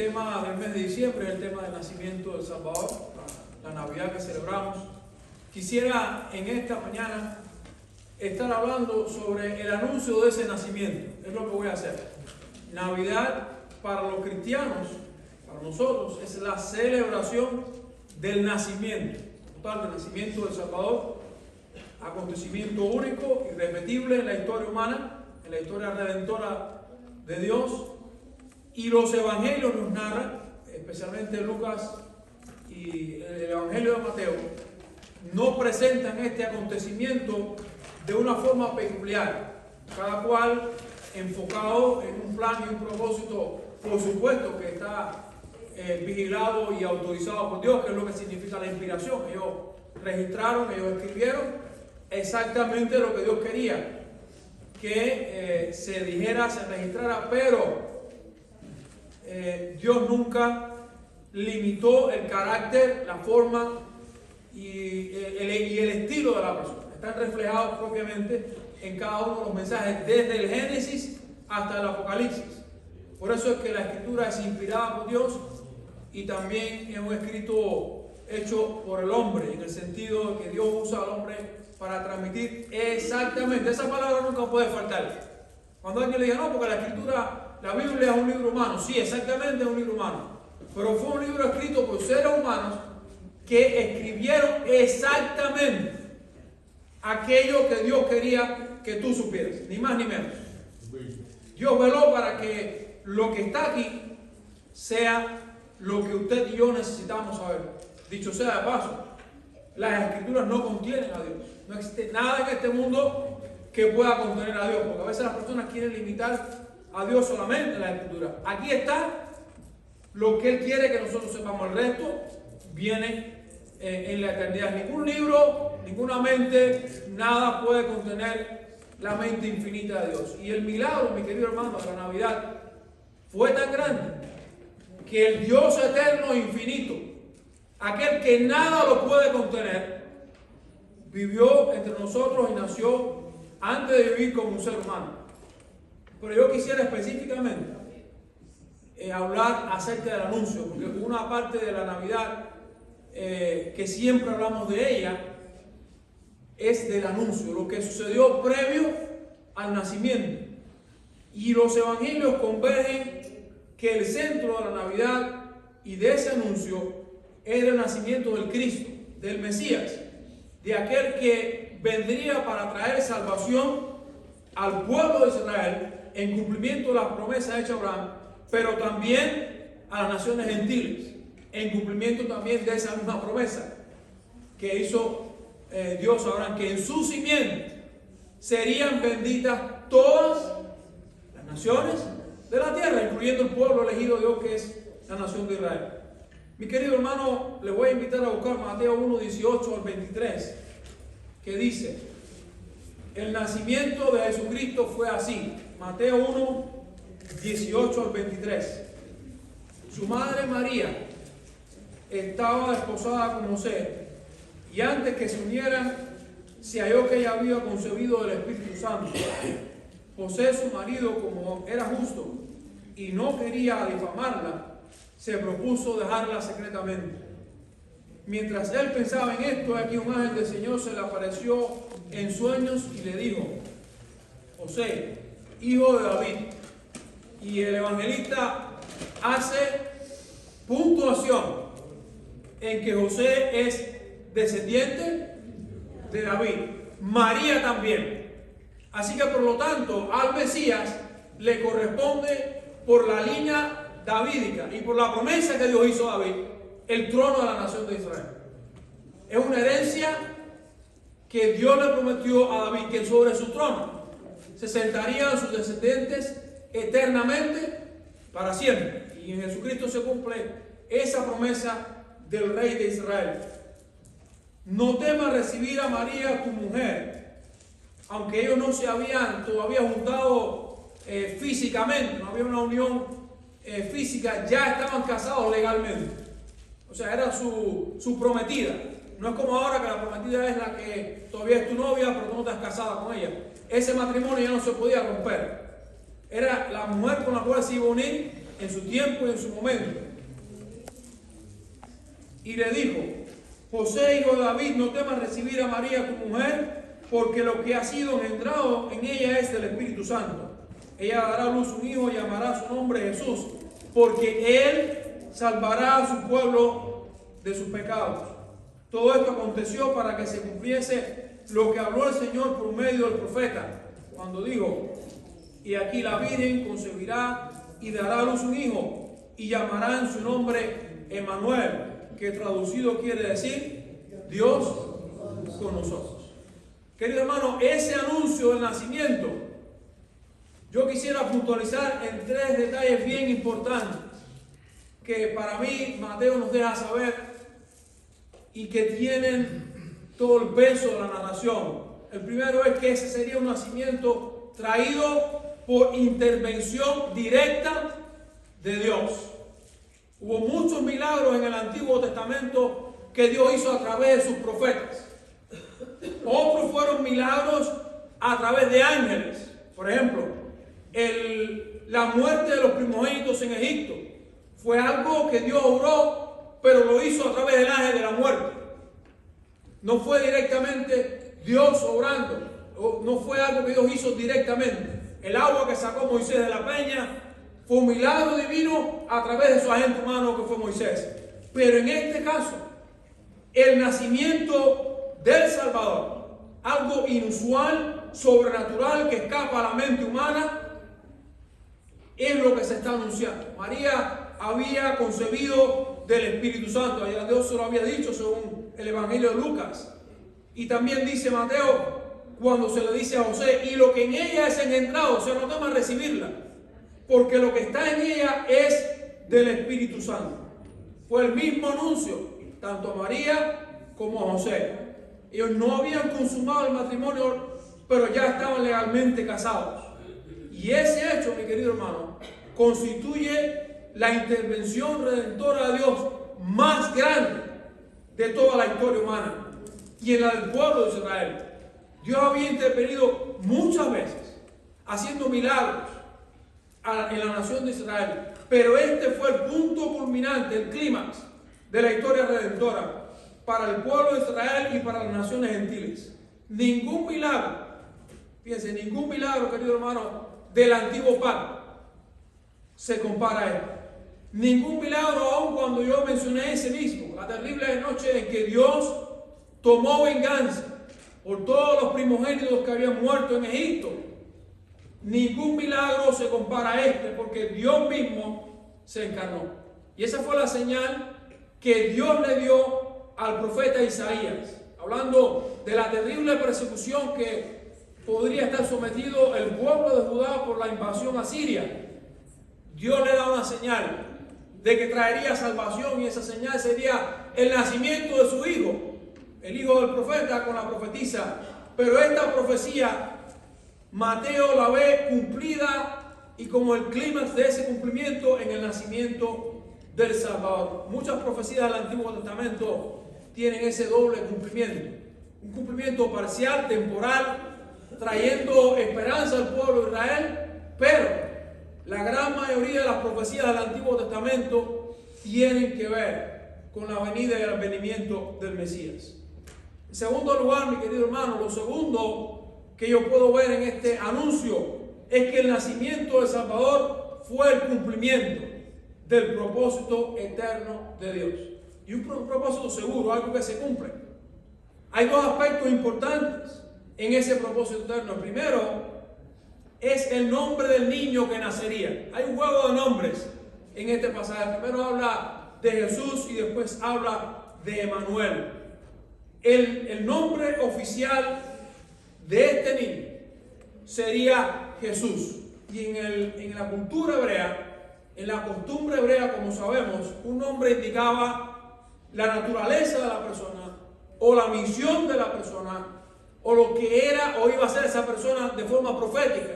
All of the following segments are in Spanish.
El tema del mes de diciembre es el tema del nacimiento del Salvador, la Navidad que celebramos. Quisiera en esta mañana estar hablando sobre el anuncio de ese nacimiento. Es lo que voy a hacer. Navidad para los cristianos, para nosotros, es la celebración del nacimiento, total, del nacimiento del Salvador, acontecimiento único, irrepetible en la historia humana, en la historia redentora de Dios. Y los evangelios nos narran, especialmente Lucas y el evangelio de Mateo, nos presentan este acontecimiento de una forma peculiar, cada cual enfocado en un plan y un propósito, por supuesto que está vigilado y autorizado por Dios, que es lo que significa la inspiración. Ellos registraron, ellos escribieron exactamente lo que Dios quería que se dijera, se registrara, pero Dios nunca limitó el carácter, la forma y el estilo de la persona. Están reflejados propiamente en cada uno de los mensajes, desde el Génesis hasta el Apocalipsis. Por eso es que la Escritura es inspirada por Dios y también es un escrito hecho por el hombre, en el sentido de que Dios usa al hombre para transmitir exactamente. Esa palabra nunca puede faltar. Cuando alguien le diga, no, porque la Escritura, la Biblia es un libro humano. Sí, exactamente es un libro humano. Pero fue un libro escrito por seres humanos que escribieron exactamente aquello que Dios quería que tú supieras, ni más ni menos. Dios veló para que lo que está aquí sea lo que usted y yo necesitamos saber. Dicho sea de paso, las Escrituras no contienen a Dios. No existe nada en este mundo que pueda contener a Dios, porque a veces las personas quieren limitar a Dios solamente en la Escritura. Aquí está lo que Él quiere que nosotros sepamos. El resto viene en la eternidad. Ningún libro, ninguna mente, nada puede contener la mente infinita de Dios. Y el milagro, mi querido hermano, de la Navidad fue tan grande que el Dios eterno e infinito, aquel que nada lo puede contener, vivió entre nosotros y nació antes de vivir como un ser humano. Pero yo quisiera específicamente hablar acerca del anuncio, porque una parte de la Navidad que siempre hablamos de ella es del anuncio, lo que sucedió previo al nacimiento. Y los evangelios convergen que el centro de la Navidad y de ese anuncio era el nacimiento del Cristo, del Mesías, de aquel que vendría para traer salvación al pueblo de Israel en cumplimiento de las promesas hechas a Abraham, pero también a las naciones gentiles, en cumplimiento también de esa misma promesa que hizo Dios a Abraham, que en su simiente serían benditas todas las naciones de la tierra, incluyendo el pueblo elegido de Dios, que es la nación de Israel. Mi querido hermano, le voy a invitar a buscar Mateo 1, 18 al 23, que dice: el nacimiento de Jesucristo fue así. Mateo 1, 18 al 23. Su madre María estaba desposada con José, y antes que se unieran, se halló que ella había concebido del Espíritu Santo. José, su marido, como era justo y no quería difamarla, se propuso dejarla secretamente. Mientras él pensaba en esto, aquí un ángel del Señor se le apareció en sueños y le dijo: José, hijo de David. Y el evangelista hace puntuación en que José es descendiente de David, María también. Así que por lo tanto al Mesías le corresponde, por la línea davídica y por la promesa que Dios hizo a David, el trono de la nación de Israel. Es una herencia que Dios le prometió a David, que sobre su trono se sentarían sus descendientes eternamente, para siempre. Y en Jesucristo se cumple esa promesa del rey de Israel. No temas recibir a María, tu mujer, aunque ellos no se habían todavía juntado físicamente, no había una unión física, ya estaban casados legalmente. O sea, era su prometida. No es como ahora, que la prometida es la que todavía es tu novia, pero tú no estás casada con ella. Ese matrimonio ya no se podía romper. Era la mujer con la cual se iba a unir en su tiempo y en su momento. Y le dijo: José, hijo de David, no temas recibir a María tu mujer, porque lo que ha sido engendrado en ella es del Espíritu Santo. Ella dará a luz un hijo y llamará su nombre Jesús, porque él salvará a su pueblo de sus pecados. Todo esto aconteció para que se cumpliese lo que habló el Señor por medio del profeta, cuando dijo: y aquí la Virgen concebirá y dará a luz un hijo, y llamarán su nombre Emmanuel, que traducido quiere decir Dios con nosotros. Querido hermano, ese anuncio del nacimiento, yo quisiera puntualizar en 3 detalles bien importantes que para mí Mateo nos deja saber y que tienen todo el peso de la narración. El primero es que ese sería un nacimiento traído por intervención directa de Dios. Hubo muchos milagros en el Antiguo Testamento que Dios hizo a través de sus profetas. Otros fueron milagros a través de ángeles. Por ejemplo, la muerte de los primogénitos en Egipto fue algo que Dios obró, pero lo hizo a través del ángel de la muerte. No fue directamente Dios obrando, no fue algo que Dios hizo directamente. El agua que sacó Moisés de la peña fue un milagro divino a través de su agente humano que fue Moisés. Pero en este caso, el nacimiento del Salvador, algo inusual, sobrenatural, que escapa a la mente humana, es lo que se está anunciando. María había concebido del Espíritu Santo. Ya Dios se lo había dicho según el Evangelio de Lucas. Y también dice Mateo, cuando se le dice a José: y lo que en ella es engendrado, o sea, no temas recibirla, porque lo que está en ella es del Espíritu Santo. Fue el mismo anuncio, tanto a María como a José. Ellos no habían consumado el matrimonio, pero ya estaban legalmente casados. Y ese hecho, mi querido hermano, constituye la intervención redentora de Dios más grande de toda la historia humana y en la del pueblo de Israel. Dios había intervenido muchas veces, haciendo milagros en la nación de Israel, pero este fue el punto culminante, el clímax de la historia redentora para el pueblo de Israel y para las naciones gentiles. Ningún milagro, fíjense, ningún milagro, querido hermano, del antiguo pacto se compara a él. Ningún milagro, aun cuando yo mencioné ese mismo, la terrible noche en que Dios tomó venganza por todos los primogénitos que habían muerto en Egipto. Ningún milagro se compara a este, porque Dios mismo se encarnó. Y esa fue la señal que Dios le dio al profeta Isaías, hablando de la terrible persecución que podría estar sometido el pueblo de Judá por la invasión asiria. Dios le da una señal de que traería salvación, y esa señal sería el nacimiento de su hijo, el hijo del profeta con la profetisa. Pero esta profecía Mateo la ve cumplida, y como el clímax de ese cumplimiento en el nacimiento del Salvador. Muchas profecías del Antiguo Testamento tienen ese doble cumplimiento, un cumplimiento parcial, temporal, trayendo esperanza al pueblo de Israel, pero la gran mayoría de las profecías del Antiguo Testamento tienen que ver con la venida y el advenimiento del Mesías. En segundo lugar, mi querido hermano, lo segundo que yo puedo ver en este anuncio es que el nacimiento del Salvador fue el cumplimiento del propósito eterno de Dios. Y un propósito seguro, algo que se cumple. Hay dos aspectos importantes en ese propósito eterno. El primero es el nombre del niño que nacería. Hay un juego de nombres en este pasaje. Primero habla de Jesús y después habla de Emmanuel. El nombre oficial de este niño sería Jesús. Y en la cultura hebrea, en la costumbre hebrea, como sabemos, un nombre indicaba la naturaleza de la persona o la misión de la persona, o lo que era o iba a ser esa persona de forma profética,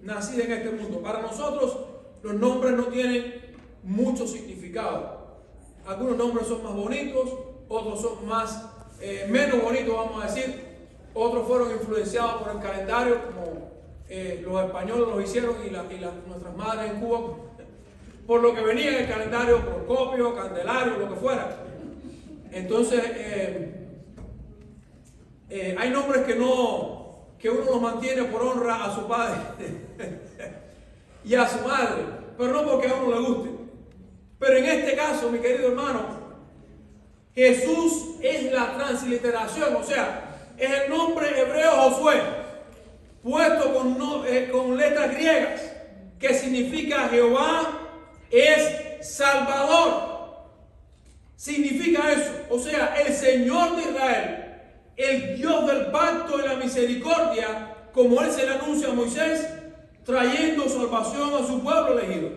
nacida en este mundo. Para nosotros los nombres no tienen mucho significado. Algunos nombres son más bonitos, otros son menos bonitos, vamos a decir. Otros fueron influenciados por el calendario, como los españoles lo hicieron y nuestras madres en Cuba por lo que venía en el calendario, Procopio, Candelario, lo que fuera. Entonces, hay nombres que uno los mantiene por honra a su padre y a su madre, pero no porque a uno le guste. Pero en este caso, mi querido hermano, Jesús es la transliteración, o sea, es el nombre hebreo Josué, puesto con letras griegas, que significa Jehová es Salvador. Significa eso, o sea, el Señor de Israel, el Dios del pacto y la misericordia, como Él se le anuncia a Moisés, trayendo salvación a su pueblo elegido.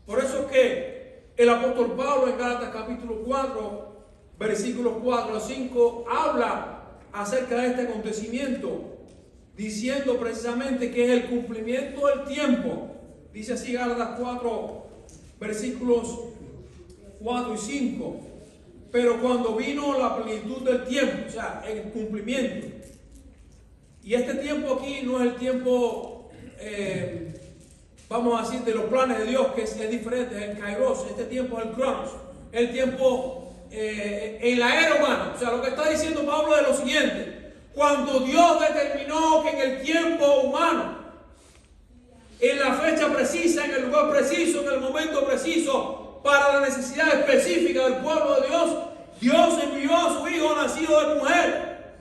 Por eso es que el apóstol Pablo en Gálatas capítulo 4, versículos 4 a 5, habla acerca de este acontecimiento, diciendo precisamente que es el cumplimiento del tiempo. Dice así Gálatas 4, versículos 4 y 5. Pero cuando vino la plenitud del tiempo, o sea, el cumplimiento. Y este tiempo aquí no es el tiempo, vamos a decir, de los planes de Dios, que es diferente, es el Kairos. Este tiempo es el Cronos, el tiempo en la era humana. O sea, lo que está diciendo Pablo es lo siguiente: cuando Dios determinó que en el tiempo humano, en la fecha precisa, en el lugar preciso, en el momento preciso, para la necesidad específica del pueblo de Dios, Dios envió a su Hijo nacido de mujer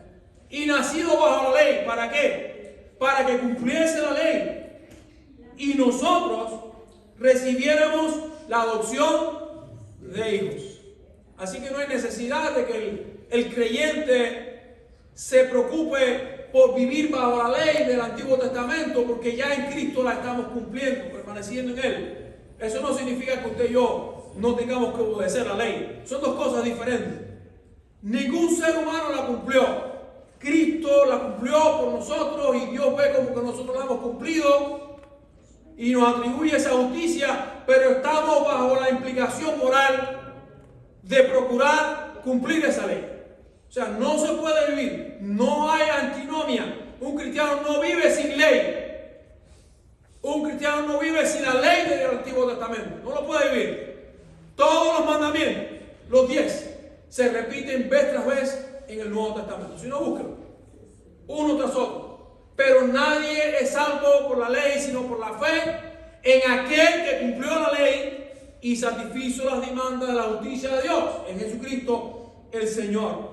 y nacido bajo la ley. ¿Para qué? Para que cumpliese la ley y nosotros recibiéramos la adopción de hijos. Así que no hay necesidad de que el creyente se preocupe por vivir bajo la ley del Antiguo Testamento, porque ya en Cristo la estamos cumpliendo, permaneciendo en Él. Eso no significa que usted y yo no tengamos que obedecer la ley. Son dos cosas diferentes. Ningún ser humano la cumplió. Cristo la cumplió por nosotros y Dios ve como que nosotros la hemos cumplido y nos atribuye esa justicia, pero estamos bajo la implicación moral de procurar cumplir esa ley. O sea, no se puede vivir, no hay antinomia. Un cristiano no vive sin ley. Un cristiano no vive sin la ley del Antiguo Testamento. No lo puede vivir. Todos los mandamientos, los 10, se repiten vez tras vez en el Nuevo Testamento. Si no, búsquenlo. Uno tras otro. Pero nadie es salvo por la ley, sino por la fe en aquel que cumplió la ley y satisfizo las demandas de la justicia de Dios, en Jesucristo el Señor.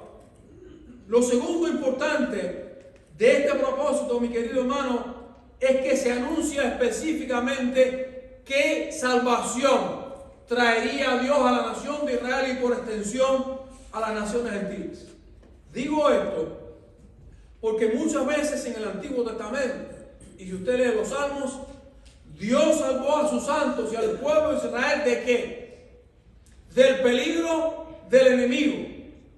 Lo segundo importante de este propósito, mi querido hermano, es que se anuncia específicamente qué salvación traería Dios a la nación de Israel y por extensión a las naciones gentiles. Digo esto porque muchas veces en el Antiguo Testamento, y si usted lee los Salmos, Dios salvó a sus santos y al pueblo de Israel ¿de qué? Del peligro del enemigo,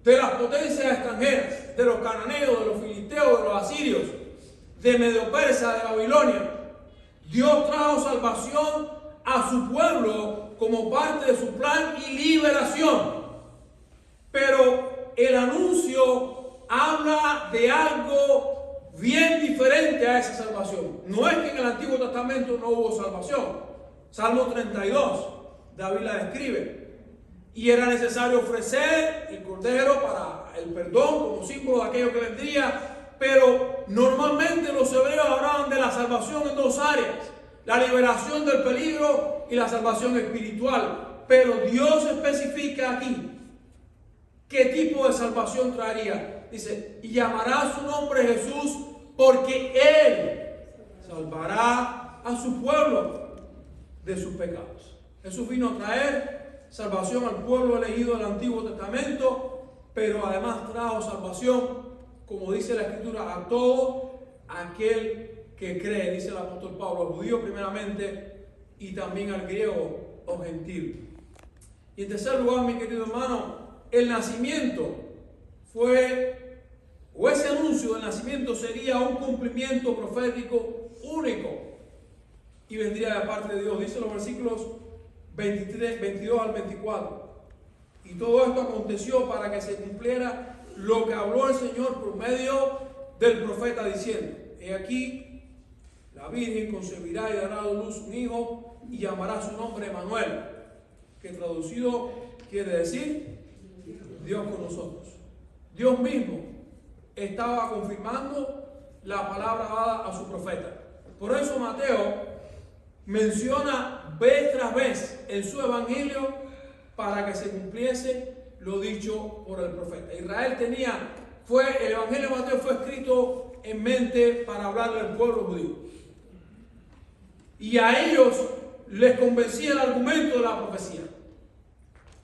de las potencias extranjeras, de los cananeos, de los filisteos, de los asirios, de Medo-Persa, de Babilonia. Dios trajo salvación a su pueblo como parte de su plan y liberación. Pero el anuncio habla de algo bien diferente a esa salvación. No es que en el Antiguo Testamento no hubo salvación. Salmo 32, David la describe. Y era necesario ofrecer el cordero para el perdón como símbolo de aquello que vendría. Pero normalmente los hebreos hablaban de la salvación en dos áreas: la liberación del peligro y la salvación espiritual. Pero Dios especifica aquí qué tipo de salvación traería. Dice, y llamará su nombre Jesús, porque Él salvará a su pueblo de sus pecados. Jesús vino a traer salvación al pueblo elegido del Antiguo Testamento, pero además trajo salvación, como dice la Escritura, a todo aquel que cree, dice el apóstol Pablo, al judío primeramente y también al griego o gentil. Y en tercer lugar, mi querido hermano, el nacimiento fue, o ese anuncio del nacimiento sería un cumplimiento profético único y vendría de parte de Dios. Dice los versículos 22 al 24. Y todo esto aconteció para que se cumpliera lo que habló el Señor por medio del profeta diciendo: he aquí, la Virgen concebirá y dará a luz un hijo y llamará su nombre Emanuel, que traducido quiere decir Dios con nosotros. Dios mismo estaba confirmando la palabra dada a su profeta. Por eso Mateo menciona vez tras vez en su evangelio para que se cumpliese lo dicho por el profeta. Israel el evangelio de Mateo fue escrito en mente para hablarle al pueblo judío. Y a ellos les convencía el argumento de la profecía.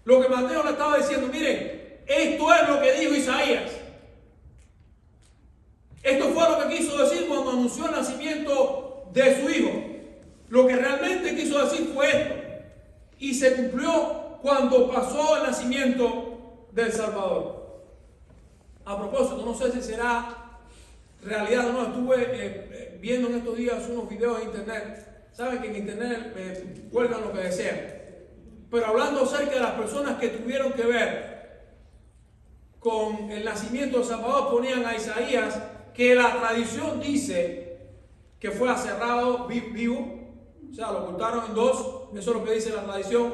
Lo que Mateo le estaba diciendo, miren, esto es lo que dijo Isaías. Esto fue lo que quiso decir cuando anunció el nacimiento de su hijo. Lo que realmente quiso decir fue esto. Y se cumplió cuando pasó el nacimiento del Salvador. A propósito, no sé si será realidad o no. Estuve viendo en estos días unos videos en internet. Saben que en internet cuelgan lo que desean. Pero hablando acerca de las personas que tuvieron que ver con el nacimiento del Salvador, ponían a Isaías, que la tradición dice que fue aserrado vivo. O sea, lo cortaron en dos. Eso es lo que dice la tradición.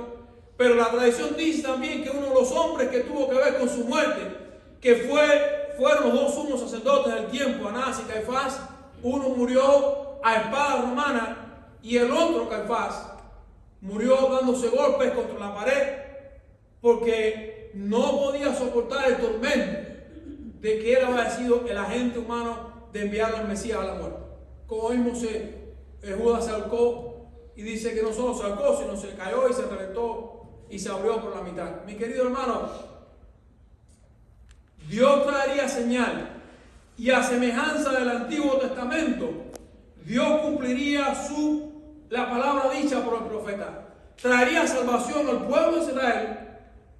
Pero la tradición dice también que uno de los hombres que tuvo que ver con su muerte, que fueron los dos sumos sacerdotes del tiempo, Anás y Caifás. Uno murió a espada romana y el otro, Caifás, murió dándose golpes contra la pared porque no podía soportar el tormento de que él había sido el agente humano de enviar al Mesías a la muerte. Como vimos, Judas se ahorcó y dice que no solo se ahorcó, sino se cayó y se reventó y se abrió por la mitad. Mi querido hermano, Dios traería señal y a semejanza del Antiguo Testamento, Dios cumpliría la palabra dicha por el profeta. Traería salvación al pueblo de Israel.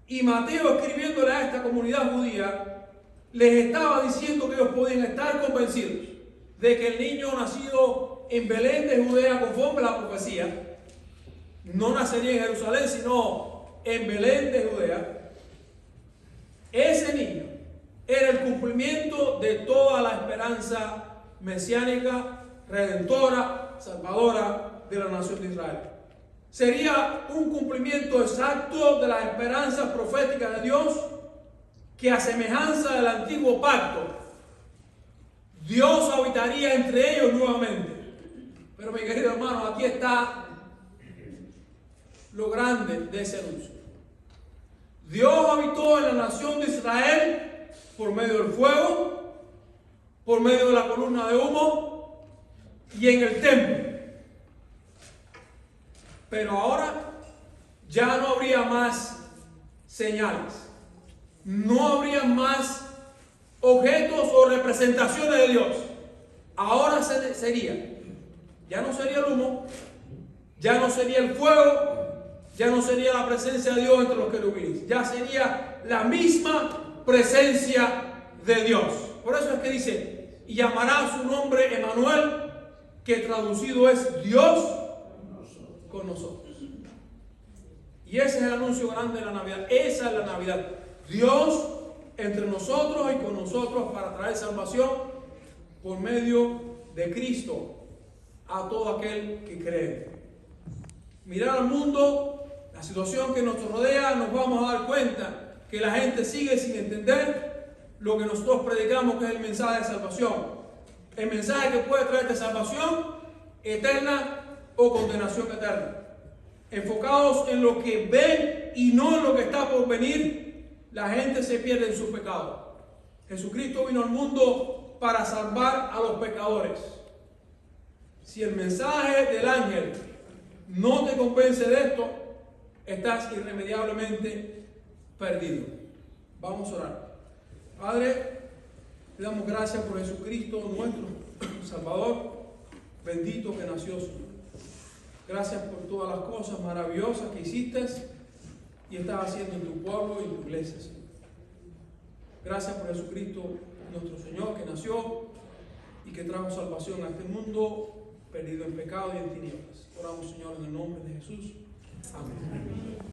Y Mateo, escribiéndole a esta comunidad judía, les estaba diciendo que ellos podían estar convencidos de que el niño nacido en Belén de Judea, conforme a la profecía, no nacería en Jerusalén, sino en Belén de Judea. Ese niño era el cumplimiento de toda la esperanza mesiánica, redentora, salvadora de la nación de Israel. Sería un cumplimiento exacto de las esperanzas proféticas de Dios, que a semejanza del antiguo pacto, Dios habitaría entre ellos nuevamente. Pero mi querido hermano, aquí está lo grande de ese anuncio. Dios habitó en la nación de Israel por medio del fuego, por medio de la columna de humo y en el templo. Pero ahora ya no habría más señales. No habría más objetos o representaciones de Dios. Ahora ya no sería el humo, ya no sería el fuego, ya no sería la presencia de Dios entre los querubines, ya sería la misma presencia de Dios. Por eso es que dice, y llamará su nombre Emanuel, que traducido es Dios con nosotros. Y ese es el anuncio grande de la Navidad. Esa es la Navidad. Dios entre nosotros y con nosotros para traer salvación por medio de Cristo a todo aquel que cree. Mirar al mundo, la situación que nos rodea, nos vamos a dar cuenta que la gente sigue sin entender lo que nosotros predicamos, que es el mensaje de salvación. El mensaje que puede traerte salvación eterna o condenación eterna. Enfocados en lo que ven y no en lo que está por venir, la gente se pierde en su pecado. Jesucristo vino al mundo para salvar a los pecadores. Si el mensaje del ángel no te convence de esto, estás irremediablemente perdido. Vamos a orar. Padre, te damos gracias por Jesucristo, nuestro Salvador, bendito que nació, Señor. Gracias por todas las cosas maravillosas que hiciste y estás haciendo en tu pueblo y en tu iglesia, Señor. Gracias por Jesucristo, nuestro Señor, que nació y que trajo salvación a este mundo perdido en pecado y en tinieblas. Oramos, Señor, en el nombre de Jesús. Amén.